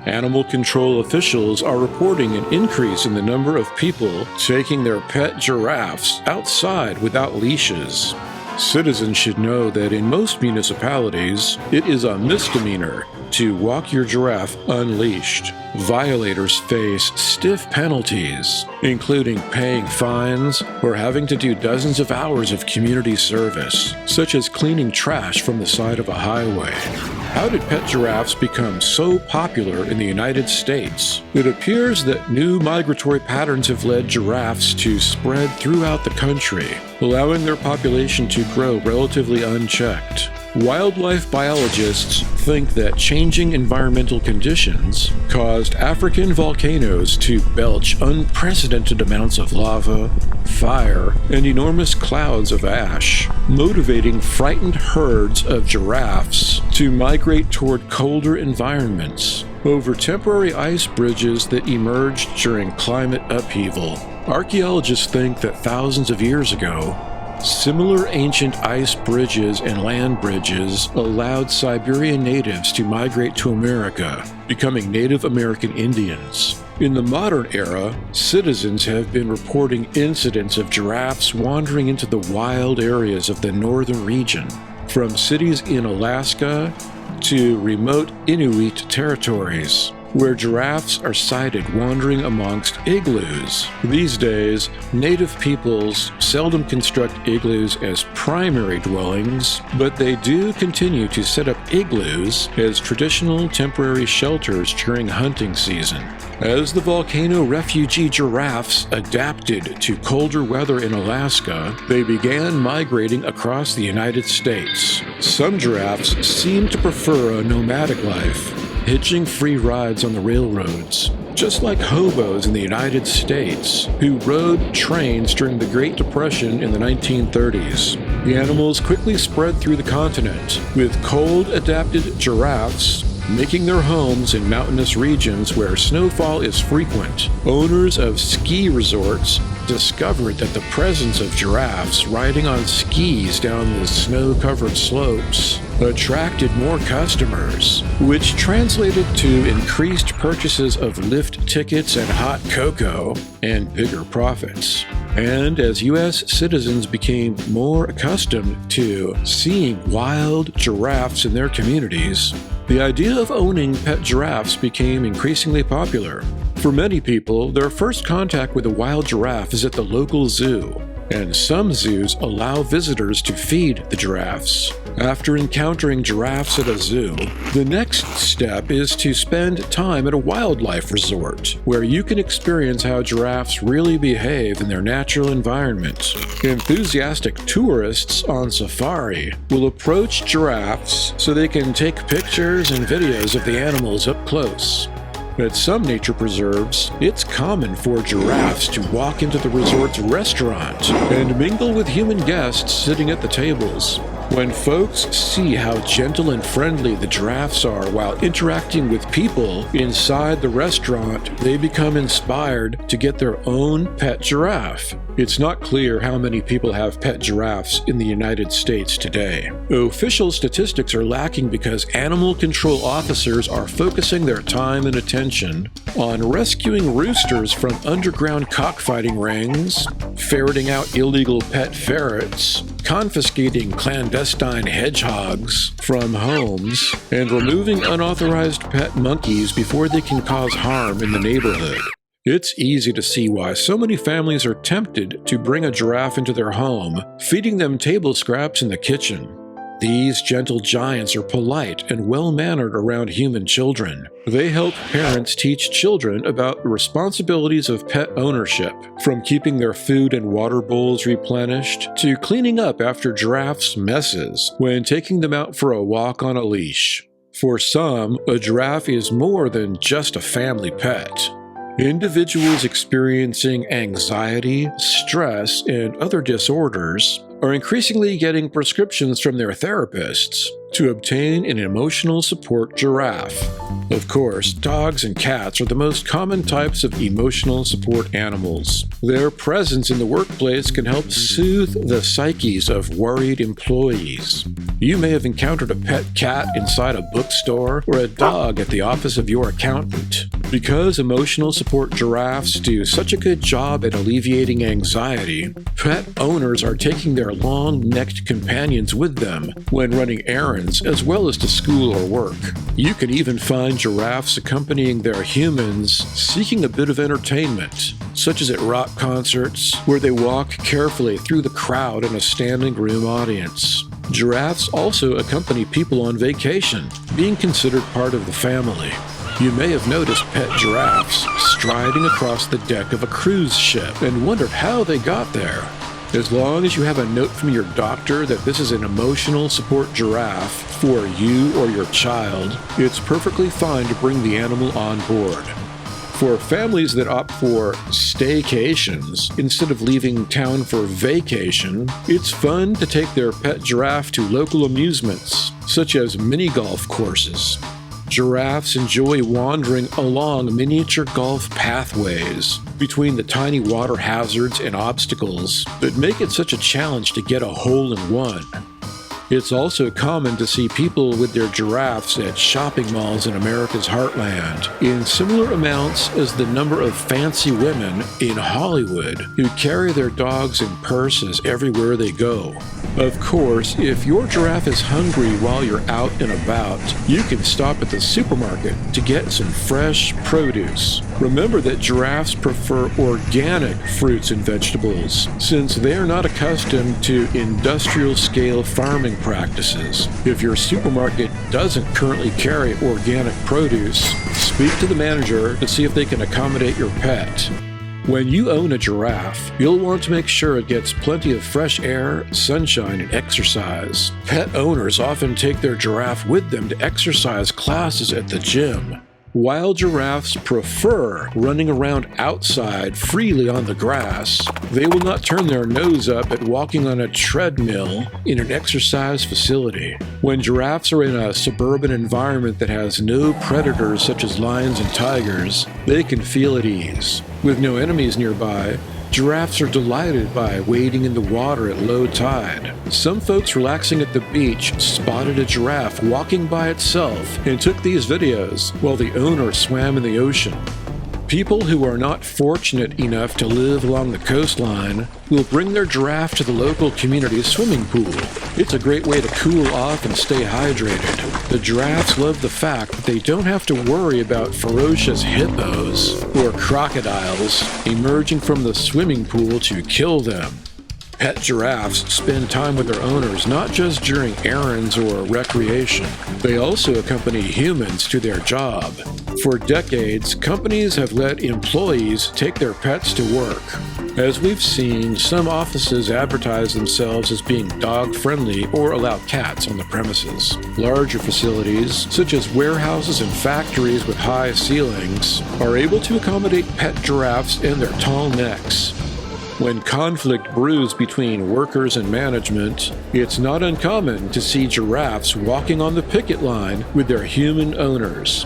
Animal control officials are reporting an increase in the number of people taking their pet giraffes outside without leashes. Citizens should know that in most municipalities, it is a misdemeanor to walk your giraffe unleashed. Violators face stiff penalties, including paying fines or having to do dozens of hours of community service, such as cleaning trash from the side of a highway. How did pet giraffes become so popular in the United States? It appears that new migratory patterns have led giraffes to spread throughout the country, allowing their population to grow relatively unchecked. Wildlife biologists think that changing environmental conditions caused African volcanoes to belch unprecedented amounts of lava, fire, and enormous clouds of ash, motivating frightened herds of giraffes to migrate toward colder environments over temporary ice bridges that emerged during climate upheaval. Archaeologists think that thousands of years ago, similar ancient ice bridges and land bridges allowed Siberian natives to migrate to America, becoming Native American Indians. In the modern era, citizens have been reporting incidents of giraffes wandering into the wild areas of the northern region, from cities in Alaska to remote Inuit territories, where giraffes are sighted wandering amongst igloos. These days, native peoples seldom construct igloos as primary dwellings, but they do continue to set up igloos as traditional temporary shelters during hunting season. As the volcano refugee giraffes adapted to colder weather in Alaska, they began migrating across the United States. Some giraffes seem to prefer a nomadic life, hitching free rides on the railroads, just like hobos in the United States, who rode trains during the Great Depression in the 1930s. The animals quickly spread through the continent, with cold-adapted giraffes making their homes in mountainous regions where snowfall is frequent. Owners of ski resorts discovered that the presence of giraffes riding on skis down the snow-covered slopes attracted more customers, which translated to increased purchases of lift tickets and hot cocoa and bigger profits. And as U.S. citizens became more accustomed to seeing wild giraffes in their communities, the idea of owning pet giraffes became increasingly popular. For many people, their first contact with a wild giraffe is at the local zoo, and some zoos allow visitors to feed the giraffes. After encountering giraffes at a zoo, the next step is to spend time at a wildlife resort, where you can experience how giraffes really behave in their natural environment. Enthusiastic tourists on safari will approach giraffes so they can take pictures and videos of the animals up close. At some nature preserves, it's common for giraffes to walk into the resort's restaurant and mingle with human guests sitting at the tables. When folks see how gentle and friendly the giraffes are while interacting with people inside the restaurant, they become inspired to get their own pet giraffe. It's not clear how many people have pet giraffes in the United States today. Official statistics are lacking because animal control officers are focusing their time and attention on rescuing roosters from underground cockfighting rings, ferreting out illegal pet ferrets, confiscating clandestine hedgehogs from homes, and removing unauthorized pet monkeys before they can cause harm in the neighborhood. It's easy to see why so many families are tempted to bring a giraffe into their home, feeding them table scraps in the kitchen. These gentle giants are polite and well-mannered around human children. They help parents teach children about the responsibilities of pet ownership, from keeping their food and water bowls replenished to cleaning up after giraffes' messes when taking them out for a walk on a leash. For some, a giraffe is more than just a family pet. Individuals experiencing anxiety, stress, and other disorders are increasingly getting prescriptions from their therapists to obtain an emotional support giraffe. Of course, dogs and cats are the most common types of emotional support animals. Their presence in the workplace can help soothe the psyches of worried employees. You may have encountered a pet cat inside a bookstore or a dog at the office of your accountant. Because emotional support giraffes do such a good job at alleviating anxiety, pet owners are taking their long-necked companions with them when running errands as well as to school or work. You can even find giraffes accompanying their humans seeking a bit of entertainment, such as at rock concerts, where they walk carefully through the crowd in a standing room audience. Giraffes also accompany people on vacation, being considered part of the family. You may have noticed pet giraffes striding across the deck of a cruise ship and wondered how they got there. As long as you have a note from your doctor that this is an emotional support giraffe for you or your child, it's perfectly fine to bring the animal on board. For families that opt for staycations instead of leaving town for vacation, it's fun to take their pet giraffe to local amusements, such as mini golf courses. Giraffes enjoy wandering along miniature golf pathways between the tiny water hazards and obstacles that make it such a challenge to get a hole in one. It's also common to see people with their giraffes at shopping malls in America's heartland, in similar amounts as the number of fancy women in Hollywood who carry their dogs in purses everywhere they go. Of course, if your giraffe is hungry while you're out and about, you can stop at the supermarket to get some fresh produce. Remember that giraffes prefer organic fruits and vegetables, since they're not accustomed to industrial-scale farming practices. If your supermarket doesn't currently carry organic produce, speak to the manager to see if they can accommodate your pet. When you own a giraffe, you'll want to make sure it gets plenty of fresh air, sunshine, and exercise. Pet owners often take their giraffe with them to exercise classes at the gym. While giraffes prefer running around outside freely on the grass, they will not turn their nose up at walking on a treadmill in an exercise facility. When giraffes are in a suburban environment that has no predators such as lions and tigers, they can feel at ease. With no enemies nearby, giraffes are delighted by wading in the water at low tide. Some folks relaxing at the beach spotted a giraffe walking by itself and took these videos while the owner swam in the ocean. People who are not fortunate enough to live along the coastline will bring their giraffe to the local community swimming pool. It's a great way to cool off and stay hydrated. The giraffes love the fact that they don't have to worry about ferocious hippos or crocodiles emerging from the swimming pool to kill them. Pet giraffes spend time with their owners not just during errands or recreation. They also accompany humans to their job. For decades, companies have let employees take their pets to work. As we've seen, some offices advertise themselves as being dog-friendly or allow cats on the premises. Larger facilities, such as warehouses and factories with high ceilings, are able to accommodate pet giraffes and their tall necks. When conflict brews between workers and management, it's not uncommon to see giraffes walking on the picket line with their human owners.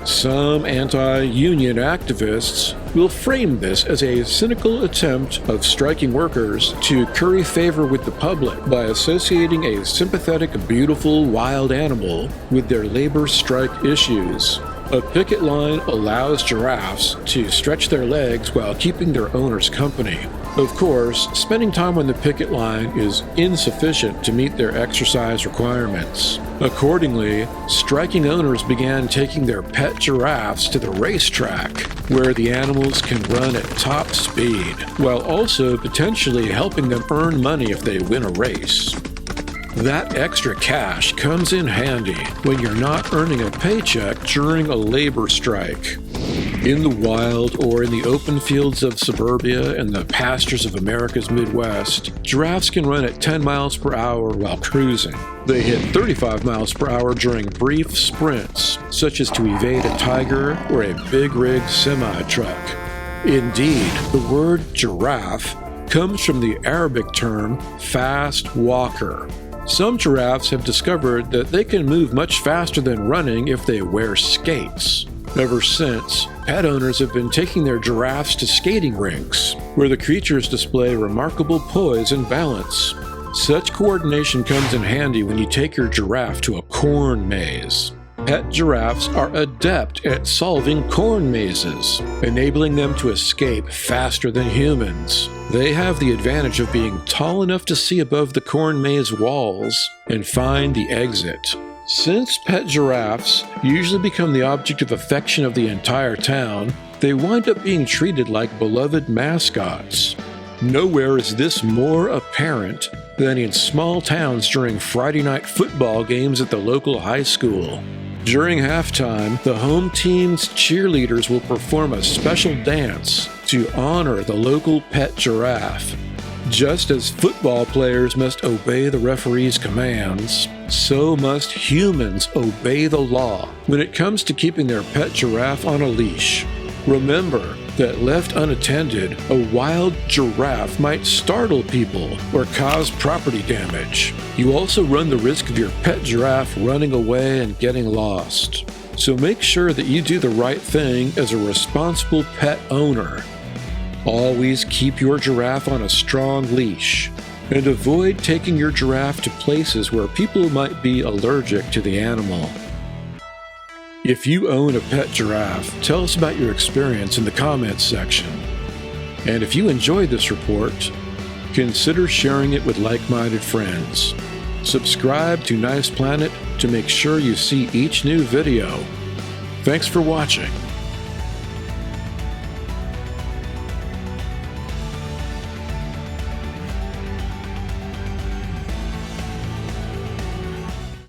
Some anti-union activists will frame this as a cynical attempt of striking workers to curry favor with the public by associating a sympathetic, beautiful, wild animal with their labor strike issues. A picket line allows giraffes to stretch their legs while keeping their owners company. Of course, spending time on the picket line is insufficient to meet their exercise requirements. Accordingly, striking owners began taking their pet giraffes to the racetrack, where the animals can run at top speed, while also potentially helping them earn money if they win a race. That extra cash comes in handy when you're not earning a paycheck during a labor strike. In the wild or in the open fields of suburbia and the pastures of America's Midwest, giraffes can run at 10 miles per hour while cruising. They hit 35 miles per hour during brief sprints, such as to evade a tiger or a big rig semi-truck. Indeed, the word giraffe comes from the Arabic term fast walker. Some giraffes have discovered that they can move much faster than running if they wear skates. Ever since, pet owners have been taking their giraffes to skating rinks, where the creatures display remarkable poise and balance. Such coordination comes in handy when you take your giraffe to a corn maze. Pet giraffes are adept at solving corn mazes, enabling them to escape faster than humans. They have the advantage of being tall enough to see above the corn maze walls and find the exit. Since pet giraffes usually become the object of affection of the entire town, they wind up being treated like beloved mascots. Nowhere is this more apparent than in small towns during Friday night football games at the local high school. During halftime, the home team's cheerleaders will perform a special dance to honor the local pet giraffe. Just as football players must obey the referee's commands, so must humans obey the law when it comes to keeping their pet giraffe on a leash. Remember that left unattended, a wild giraffe might startle people or cause property damage. You also run the risk of your pet giraffe running away and getting lost. So make sure that you do the right thing as a responsible pet owner. Always keep your giraffe on a strong leash, and avoid taking your giraffe to places where people might be allergic to the animal. If you own a pet giraffe, tell us about your experience in the comments section. And if you enjoyed this report, consider sharing it with like-minded friends. Subscribe to Nice Planet to make sure you see each new video. Thanks for watching.